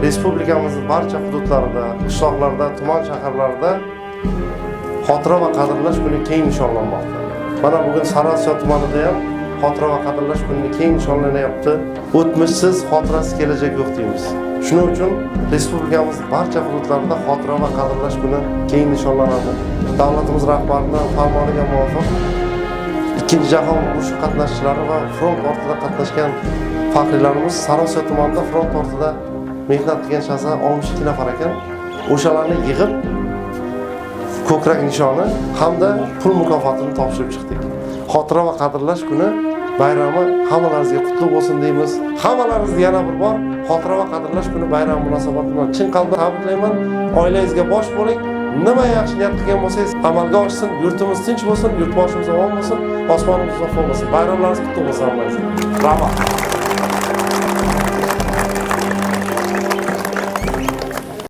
respublikamizning barcha hududlarida, qishloqlarda, tuman shaharlarida xotira va qadrlash kuni keng nishonlanmoqda. Mana bugun Sariosiyo tumanida ham xotira va qadrlash kuni keng nishonlanyapti. O'tmishsiz, xotirasiz kelajak yo'q deymiz. Shuning uchun respublikamizning barcha hududlarida xotira va qadrlash kuni keng nishonlanadi. Davlatimiz rahbarining farmoniga muvofiq Ikkinchi jahon urushi qatnashchilari va front ortida qatnashgan faxriylarimiz Sariosiyo tumanida front ortida mehnat qilgan shaxslar 62 nafar ekan. O'shalarni yig'ib ko'krak nishoni hamda pul mukofotini topshirib chiqdik. Xotira va qadrlash kuni bayrami hammalaringizga qutlug' bo'lsin deymiz. Hammalaringizni yana bir bor xotira va qadrlash kuni bayrami munosabati bilan chin qalbdan tabriklayman. Oilangizga bosh bo'ling. Nima yaxshi niyat qilgan bo'lsangiz amalga oshsin, yurtimiz tinch bo'lsin, yurtboshimiz omon bo'lsin, osmonimiz muvaffaq bo'lsin. Bayramlaringiz qutlug' bo'lsin hammangizga. Rahmat.